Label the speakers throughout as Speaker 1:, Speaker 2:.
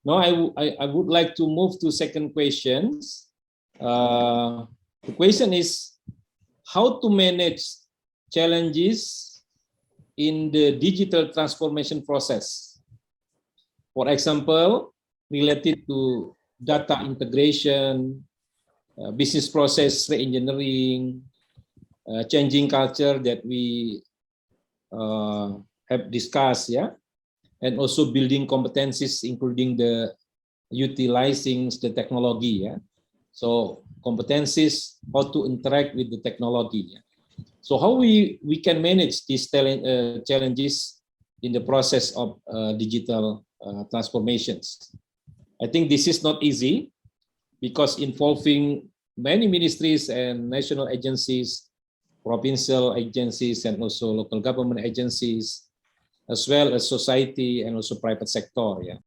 Speaker 1: Now I would like to move to second questions. The question is how to manage challenges in the digital transformation process. For example, related to data integration, business process re-engineering, changing culture that we have discussed, yeah, and also building competencies, including the utilizing the technology, yeah. So competencies, how to interact with the technology, yeah. So how we can manage these challenges in the process of digital transformations. I think this is not easy because involving many ministries and national agencies, provincial agencies, and also local government agencies, as well as society and also private sector. Yeah.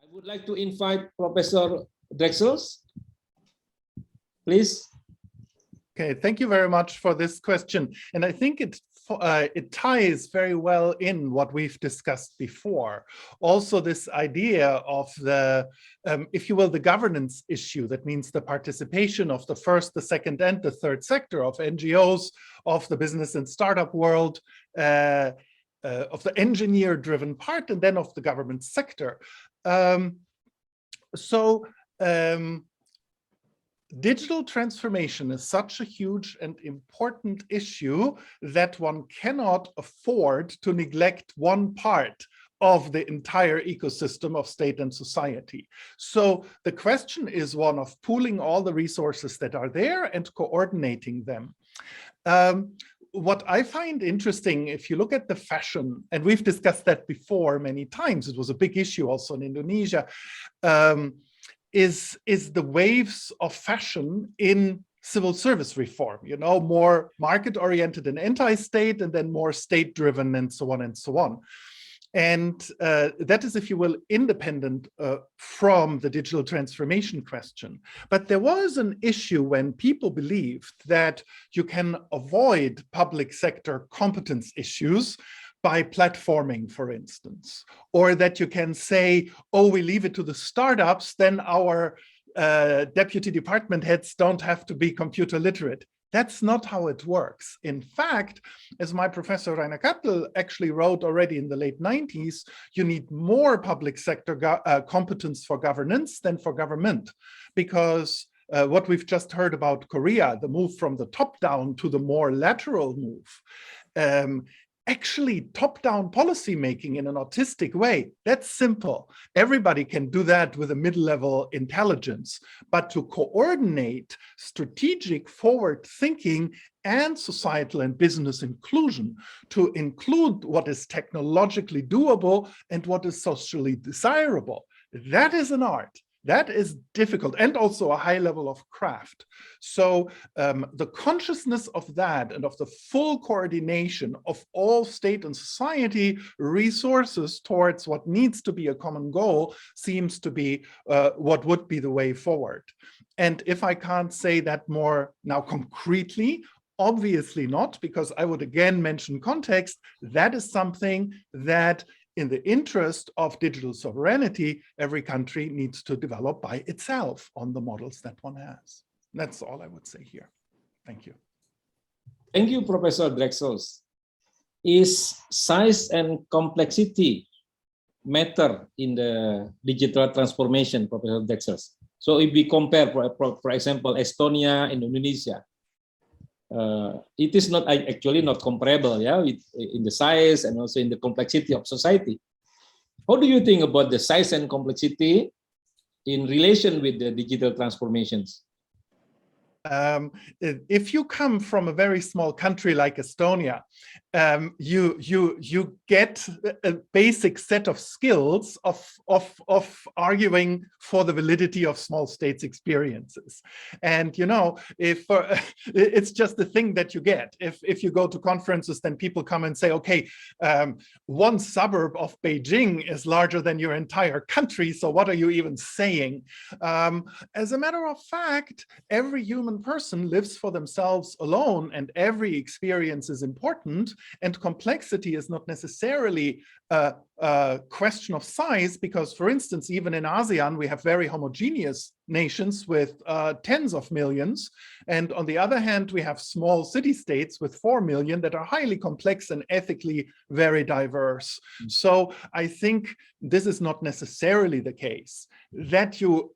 Speaker 1: I would like to invite Professor Drexels, please.
Speaker 2: Okay, thank you very much for this question. And I think it ties very well in what we've discussed before. Also, this idea of the, if you will, the governance issue, that means the participation of the first, the second, and the third sector, of NGOs, of the business and startup world, of the engineer-driven part, and then of the government sector. Digital transformation is such a huge and important issue that one cannot afford to neglect one part of the entire ecosystem of state and society. So the question is one of pooling all the resources that are there and coordinating them. What I find interesting, if you look at the fashion, and we've discussed that before many times, it was a big issue also in Indonesia, is the waves of fashion in civil service reform, you know, more market-oriented and anti-state, and then more state-driven, and so on and so on. And that is, if you will, independent from the digital transformation question. But there was an issue when people believed that you can avoid public sector competence issues by platforming, for instance, or that you can say, oh, we leave it to the startups, then our deputy department heads don't have to be computer literate. That's not how it works. In fact, as my professor Rainer Kattel actually wrote already in the late 90s, you need more public sector competence for governance than for government, because what we've just heard about Korea, the move from the top down to the more lateral move, actually top-down policy making in an autistic way, that's simple. Everybody can do that with a mid-level intelligence, but to coordinate strategic forward thinking and societal and business inclusion, to include what is technologically doable and what is socially desirable, that is an art. That is difficult, and also a high level of craft. So the consciousness of that and of the full coordination of all state and society resources towards what needs to be a common goal seems to be what would be the way forward. And if I can't say that more now concretely, obviously not, because I would again mention context, that is something that in the interest of digital sovereignty, every country needs to develop by itself on the models that one has. That's all I would say here. Thank you.
Speaker 1: Thank you, Professor Drexels. Is size and complexity matter in the digital transformation, Professor Drexels? So if we compare, for example, Estonia and Indonesia, it is not actually not comparable, yeah, with, in the size and also in the complexity of society. How do you think about the size and complexity in relation with the digital transformations?
Speaker 2: If you come from a very small country like Estonia, you get a basic set of skills of arguing for the validity of small states' experiences. And if it's just the thing that you get. If you go to conferences, then people come and say, okay, one suburb of Beijing is larger than your entire country, so what are you even saying? As a matter of fact, every human person lives for themselves alone, and every experience is important. And complexity is not necessarily a question of size, because, for instance, even in ASEAN, we have very homogeneous nations with tens of millions. And on the other hand, we have small city-states with 4 million that are highly complex and ethically very diverse. So I think this is not necessarily the case. That you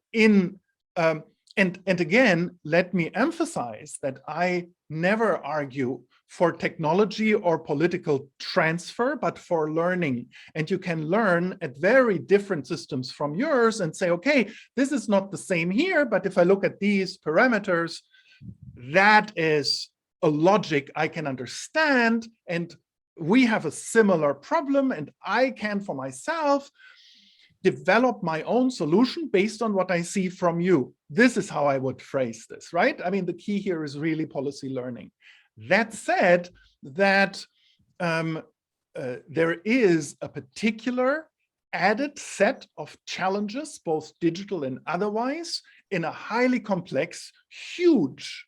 Speaker 2: and again, let me emphasize that I never argue for technology or political transfer, but for learning. And you can learn at very different systems from yours and say, okay, this is not the same here, but if I look at these parameters, that is a logic I can understand, and we have a similar problem, and I can, for myself, develop my own solution based on what I see from you. This is how I would phrase this, right? I mean, the key here is really policy learning. That said, that there is a particular added set of challenges, both digital and otherwise, in a highly complex, huge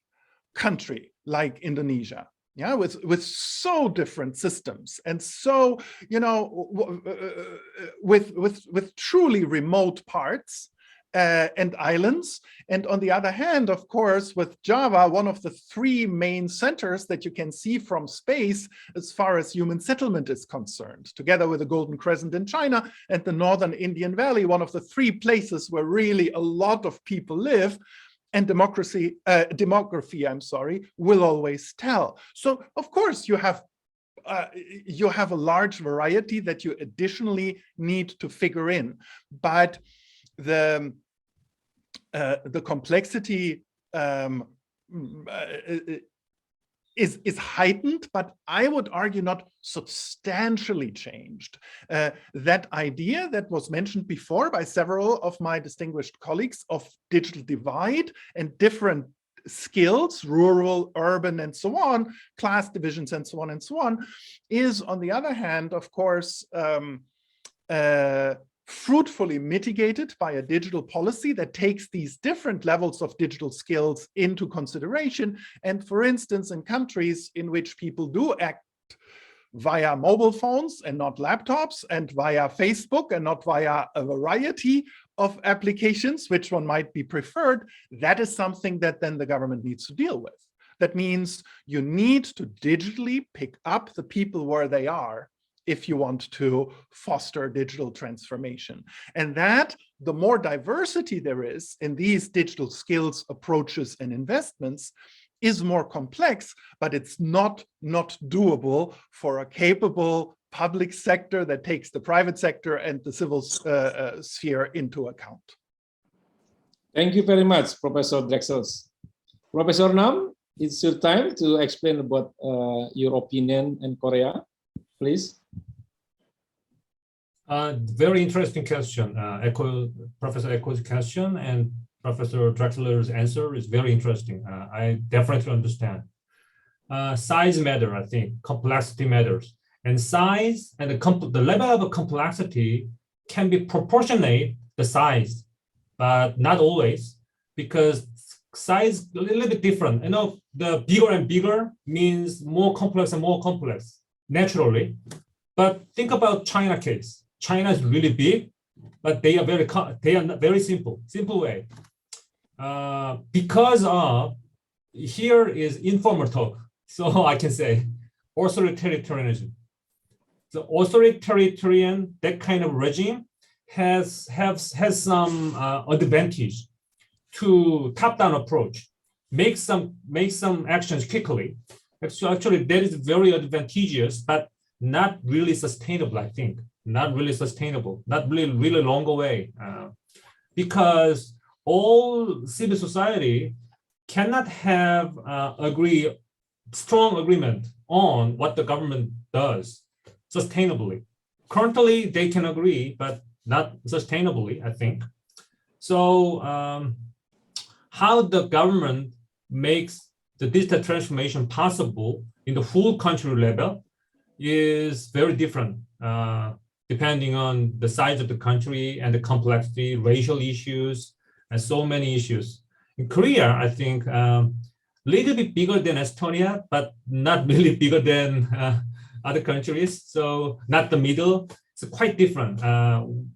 Speaker 2: country like Indonesia. Yeah, with so different systems, and so with truly remote parts and islands. And on the other hand, of course, with Java, one of the 3 main centers that you can see from space as far as human settlement is concerned, together with the Golden Crescent in China and the Northern Indian Valley, one of the 3 places where really a lot of people live. And demography, will always tell. So, of course, you have a large variety that you additionally need to figure in, but the complexity is heightened, but I would argue not substantially changed. That idea that was mentioned before by several of my distinguished colleagues of digital divide and different skills, rural, urban, and so on, class divisions, and so on, is, on the other hand, of course, fruitfully mitigated by a digital policy that takes these different levels of digital skills into consideration. And for instance, in countries in which people do act via mobile phones and not laptops, and via Facebook and not via a variety of applications, which one might be preferred, that is something that then the government needs to deal with. That means you need to digitally pick up the people where they are if you want to foster digital transformation. And that, the more diversity there is in these digital skills, approaches, and investments, is more complex, but it's not doable for a capable public sector that takes the private sector and the civil sphere into account.
Speaker 1: Thank you very much, Professor Drexels. Professor Nam, it's your time to explain about your opinion in Korea, please.
Speaker 3: Very interesting question. Professor Eko's question and Professor Drexler's answer is very interesting. I definitely understand. Size matters, I think. Complexity matters. And size and the level of complexity can be proportionate the size, but not always, because size is a little bit different. The bigger and bigger means more complex and more complex, naturally. But think about China case. China is really big, but they are very simple way. Because of, here is informal talk, so I can say authoritarianism. The authoritarian, that kind of regime has some advantage to top-down approach, make some actions quickly. Actually, that is very advantageous, but not really sustainable, I think. Not really sustainable, not really long way, because all civil society cannot have strong agreement on what the government does sustainably. Currently, they can agree, but not sustainably, I think. So how the government makes the digital transformation possible in the whole country level is very different, depending on the size of the country and the complexity, racial issues, and so many issues. In Korea, I think little bit bigger than Estonia, but not really bigger than other countries. So not the middle. It's quite different.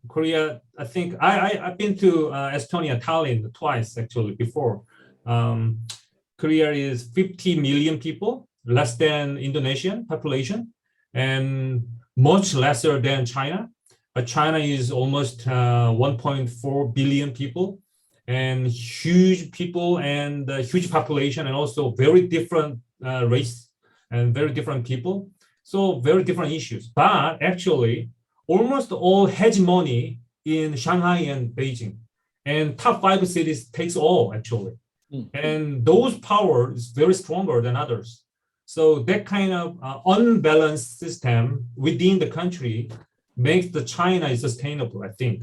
Speaker 3: Korea, I think I've been to Estonia, Tallinn twice actually before. Korea is 50 million people, less than Indonesian population, and much lesser than China. But China is almost 1.4 billion people, and huge people and huge population, and also very different race and very different people. So very different issues. But actually, almost all hegemony in Shanghai and Beijing, and top 5 cities takes all actually. And those power is very stronger than others. So that kind of unbalanced system within the country makes the China is sustainable, I think.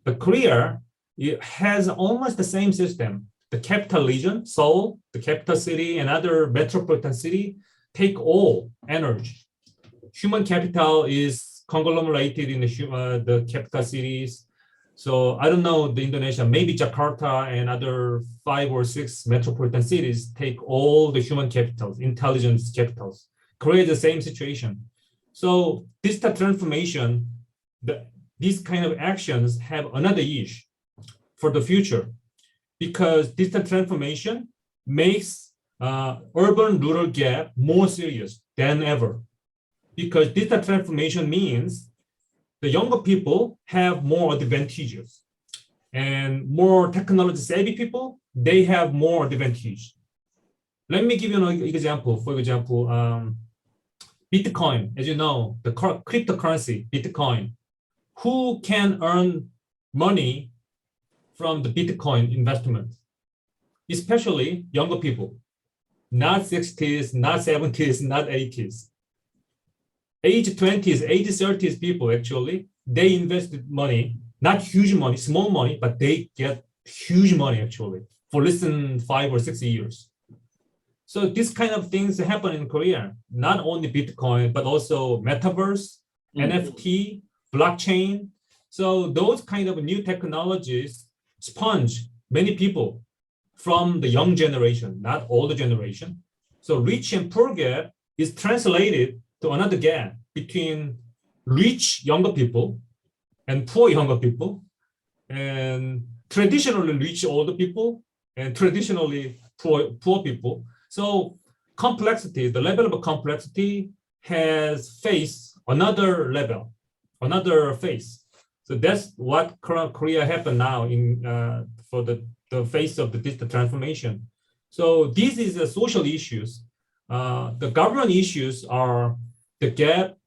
Speaker 3: But Korea, it has almost the same system. The capital region, Seoul, the capital city, and other metropolitan city take all energy. Human capital is conglomerated in the capital cities. So I don't know the Indonesia, maybe Jakarta and other 5 or 6 metropolitan cities take all the human capitals, intelligence capitals. Korea is the same situation. So digital transformation, these kind of actions have another issue for the future, because digital transformation makes urban-rural gap more serious than ever. Because digital transformation means the younger people have more advantages, and more technology savvy people, they have more advantage. Let me give you an example. For example, Bitcoin, as you know, the cryptocurrency, Bitcoin. Who can earn money from the Bitcoin investment? Especially younger people, not 60s, not 70s, not 80s. Age 20s, age 30s people, actually, they invested money, not huge money, small money, but they get huge money, actually, for less than 5 or 6 years. So this kind of things happen in Korea, not only Bitcoin, but also metaverse, NFT, blockchain. So those kind of new technologies sponge many people from the young generation, not older generation. So rich and poor gap is translated to another gap between rich younger people and poor younger people, and traditionally rich older people and traditionally poor people. So complexity, the level of complexity has faced another level, another phase. So that's what Korea happened now in for the phase of the digital transformation. So this is the social issues. The government issues are the gap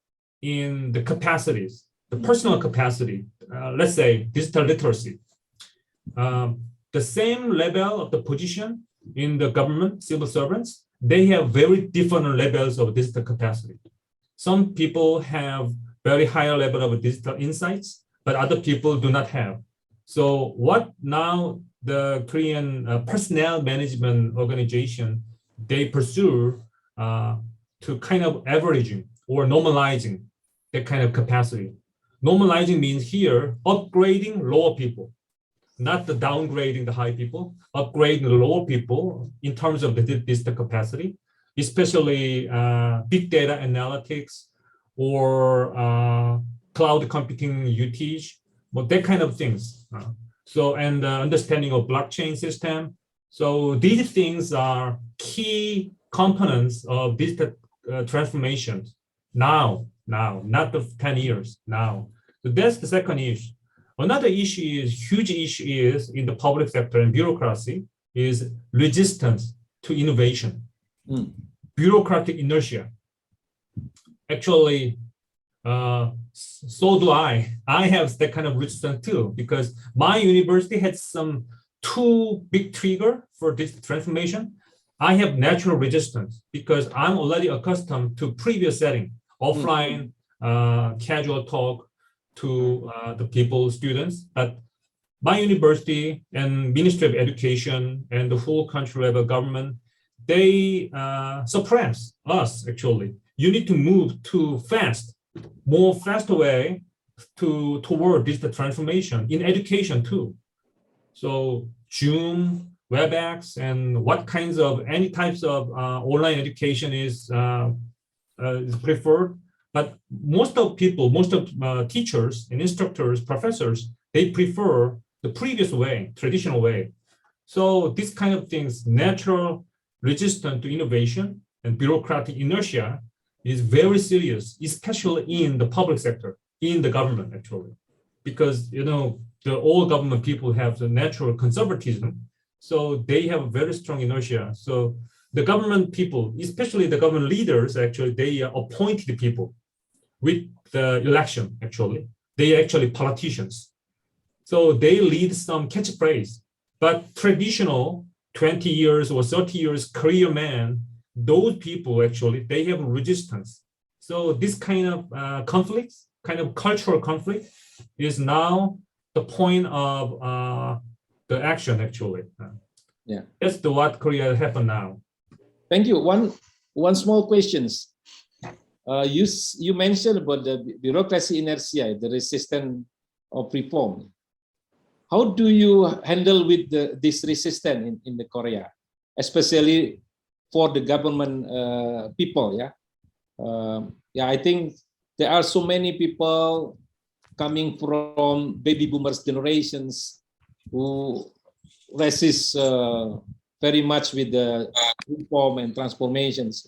Speaker 3: in the capacities, the personal capacity, let's say digital literacy. The same level of the position in the government, civil servants, they have very different levels of digital capacity. Some people have very higher level of digital insights, but other people do not have. So what now the Korean personnel management organization, they pursue to kind of averaging or normalizing that kind of capacity. Normalizing means here upgrading lower people, not the downgrading the high people, upgrading the lower people in terms of the digital capacity, especially big data analytics or cloud computing usage, but that kind of things. So, and understanding of blockchain system. So these things are key components of digital transformation now, not the 10 years now. So that's the second issue. Another issue is, huge issue is in the public sector and bureaucracy is resistance to innovation. Bureaucratic inertia. Actually, so do I. I have that kind of resistance too, because my university had some 2 big trigger for this transformation. I have natural resistance because I'm already accustomed to previous setting, offline, casual talk to the people, students. But my university and Ministry of Education and the whole country level government, they suppress us actually. You need to move too fast, more faster way toward digital transformation in education too. So Zoom, WebEx, and what kinds of any types of online education is preferred. But most of people, most of teachers and instructors, professors, they prefer the previous way, traditional way. So this kind of things, natural resistance to innovation and bureaucratic inertia is very serious, especially in the public sector, in the government actually, because the all government people have the natural conservatism, so they have a very strong inertia. So the government people, especially the government leaders, actually they are appointed people with the election. Actually, they are actually politicians, so they lead some catchphrase. But traditional 20 years or 30 years career man, those people actually they have resistance. So this kind of conflicts, kind of cultural conflict, is now the point of the action actually.
Speaker 1: Yeah,
Speaker 3: That's the what Korea happen now.
Speaker 1: thank you. One small questions. You mentioned about the bureaucracy inertia, the resistance of reform. How do you handle with this resistance in the Korea, especially for the government people? I think there are so many people coming from baby boomers generations who resist very much with the reform and transformations.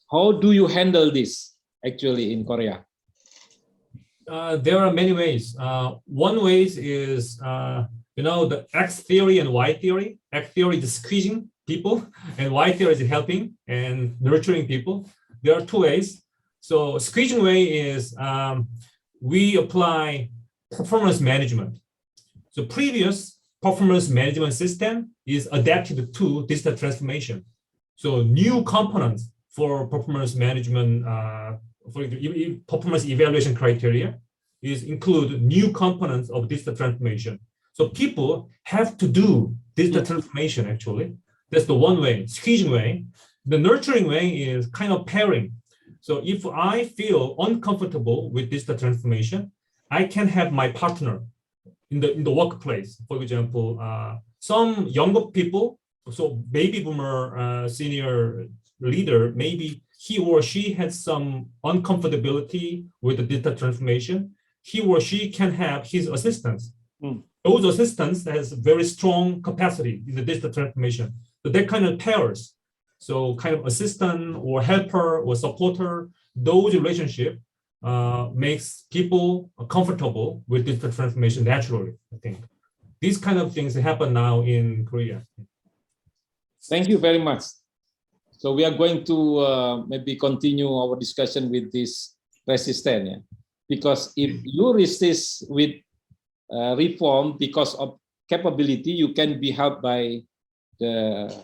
Speaker 1: How do you handle this actually in Korea?
Speaker 3: There are many ways. One way is, the X theory and Y theory. X theory is squeezing people, and Y theory is helping and nurturing people. There are two ways. So squeezing way is we apply performance management. So previous performance management system is adapted to digital transformation. So new components for performance management, for performance evaluation criteria is include new components of digital transformation. So people have to do digital transformation actually. That's the one way, squeezing way. The nurturing way is kind of pairing. So if I feel uncomfortable with digital transformation, I can have my partner in the workplace. For example, some younger people, so baby boomer senior leader, maybe he or she has some uncomfortability with the digital transformation. He or she can have his assistants. Those assistants has very strong capacity in the digital transformation. So that kind of pairs. So kind of assistant or helper or supporter, those relationship makes people comfortable with digital transformation naturally, I think. These kind of things happen now in Korea.
Speaker 1: Thank you very much. So we are going to maybe continue our discussion with this resistance. Yeah? Because if you resist with reform because of capability, you can be helped by the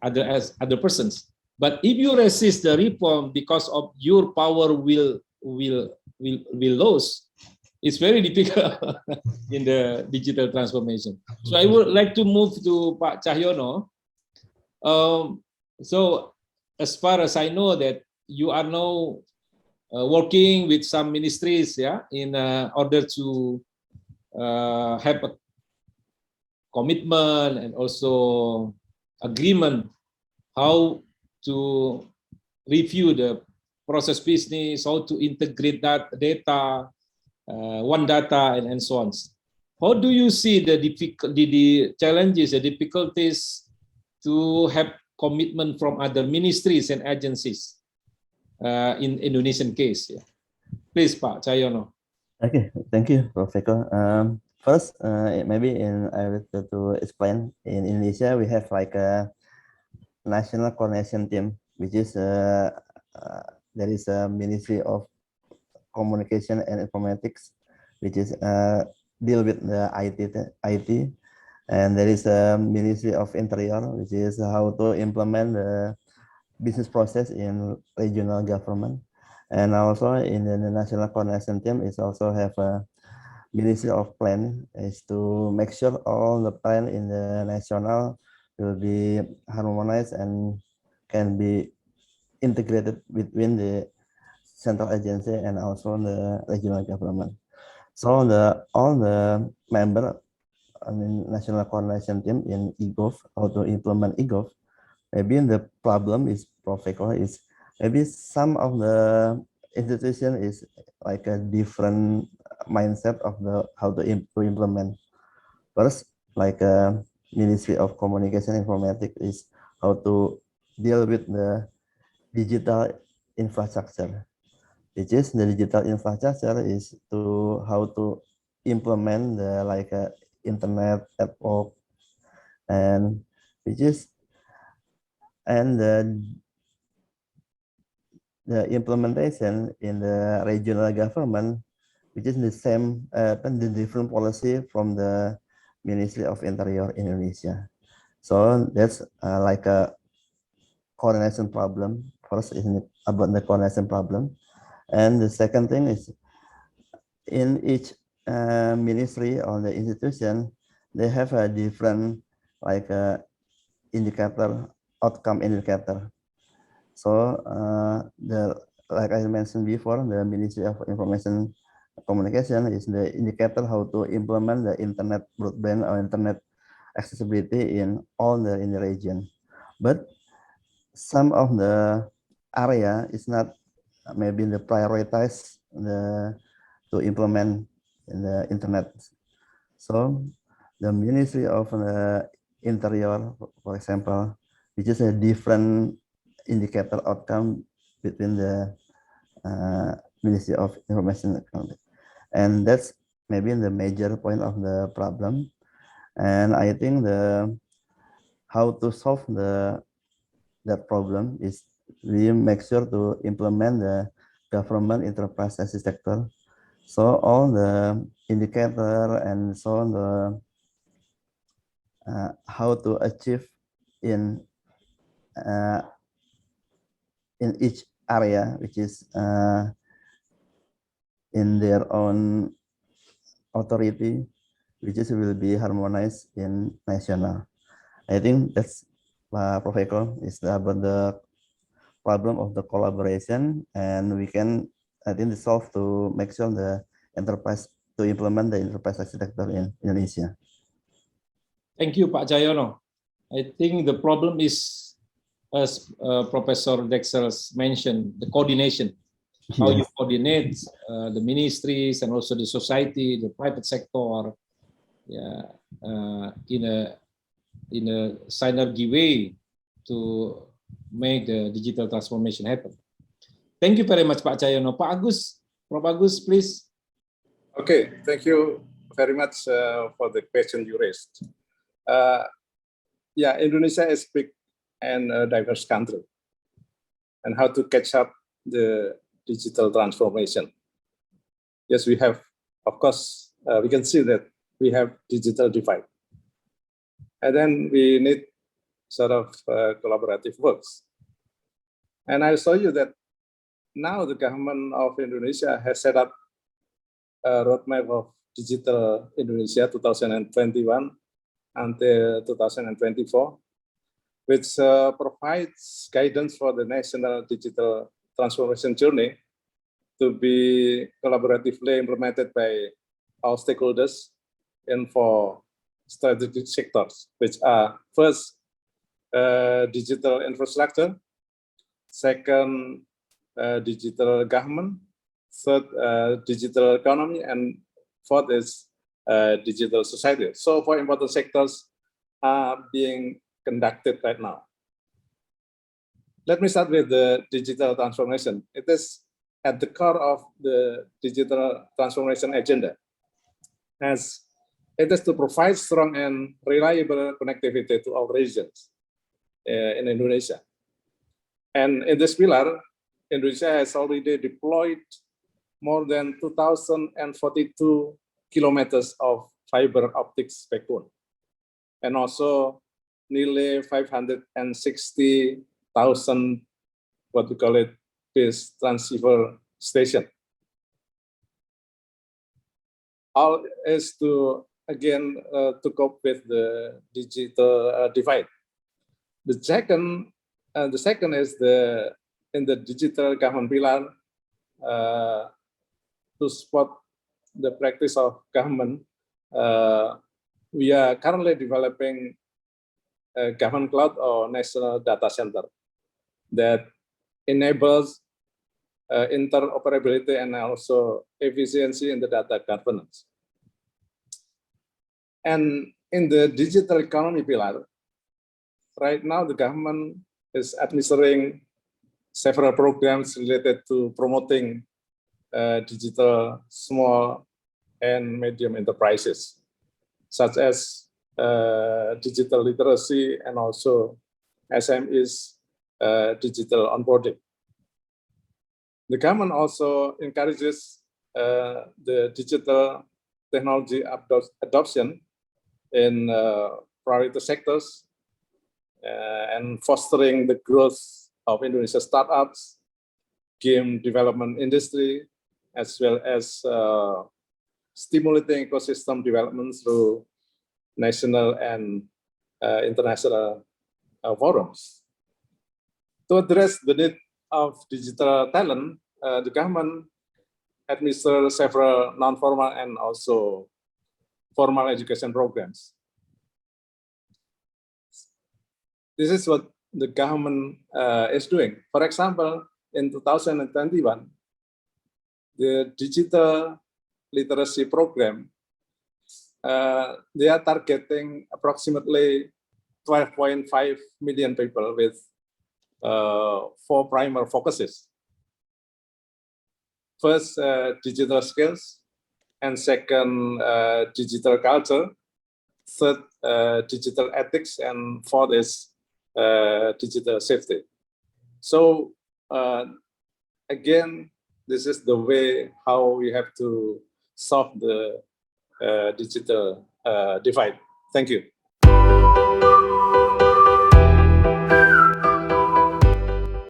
Speaker 1: other persons. But if you resist the reform because of your power will lose, it's very difficult in the digital transformation. So I would like to move to Pak Cahyono. So as far as I know that you are now working with some ministries, in order to have a commitment and also agreement how to review the process business, how to integrate that data, one data, and so on. How do you see the challenges, the difficulties to have commitment from other ministries and agencies in Indonesian case? Yeah. Please, Pak Cahyono.
Speaker 4: Okay, thank you, Professor. First, maybe I will try to explain. In Indonesia, we have like a national coordination team, which is there is a Ministry of Communication and Informatics, which is deal with the IT, And there is a Ministry of Interior, which is how to implement the business process in regional government. And also in the national coordination team is also have a Ministry of Plan, is to make sure all the plan in the national will be harmonized and can be integrated between the central agency and also the regional government. So all the member, I mean, national coordination team in eGov, how to implement eGov. Maybe the problem is Profeco is maybe some of the institution is like a different mindset of the how to implement. First, like a Ministry of Communication Informatics is how to deal with the digital infrastructure. Which is the digital infrastructure is to how to implement the like internet at work, and which is and the implementation in the regional government, which is the same the different policy from the Ministry of Interior Indonesia. So that's like a coordination problem. First is about the coordination problem, and the second thing is in each ministry or the institution, they have a different like indicator, outcome indicator. So the like I mentioned before, the Ministry of Information Communication is the indicator how to implement the internet broadband or internet accessibility in all in the region. But some of the area is not maybe the prioritize to implement in the internet. So the Ministry of Interior, for example, which is a different indicator outcome between the Ministry of Information Technology. And that's maybe the major point of the problem. And I think how to solve that problem is we make sure to implement the government enterprise sector. So all the indicator and so on the how to achieve in each area, which is in their own authority, which is will be harmonized in national. I think that's Profeco is about the problem of the collaboration, and we can I think solve to make sure the enterprise to implement the enterprise architecture in Indonesia.
Speaker 1: Thank you, Pak Cahyono. I think the problem is, as Professor Dexter's mentioned, the coordination. How you coordinate the ministries and also the society, the private sector, in a synergy way to make the digital transformation happen. Thank you very much, Pak Cahyono. Pak Agus, Prof. Agus, please.
Speaker 5: Okay, thank you very much for the question you raised. Yeah, Indonesia is big and a diverse country, and how to catch up the digital transformation. Yes, we have, of course, we can see that we have digital divide. And then we need sort of collaborative works. And I'll show you that now the government of Indonesia has set up a roadmap of digital Indonesia 2021 until 2024, which provides guidance for the national digital transformation journey to be collaboratively implemented by all stakeholders in 4 strategic sectors, which are first, digital infrastructure, second, digital government, third, digital economy, and fourth is digital society. So 4 important sectors are being conducted right now. Let me start with the digital transformation. It is at the core of the digital transformation agenda, as it is to provide strong and reliable connectivity to all regions in Indonesia. And in this pillar, Indonesia has already deployed more than 2,042 kilometers of fiber optics backbone. and also nearly 560,000, what we call it, base transceiver station. All is to, again, to cope with the digital divide. The second is in the digital government pillar, to support the practice of government. We are currently developing a government cloud or national data center that enables interoperability and also efficiency in the data governance. And in the digital economy pillar, right now the government is administering several programs related to promoting digital small and medium enterprises, such as digital literacy and also SMEs digital onboarding. The government also encourages the digital technology adoption in priority sectors and fostering the growth of Indonesia startups, game development industry, as well as stimulating ecosystem development through national and international forums. To address the need of digital talent, the government administers several non-formal and also formal education programs. This is what the government is doing. For example, in 2021, the digital literacy program, they are targeting approximately 12.5 million people with 4 primary focuses. First, digital skills, and second, digital culture. Third, digital ethics, and fourth is digital safety. So again, this is the way how we have to solve the digital divide. Thank you.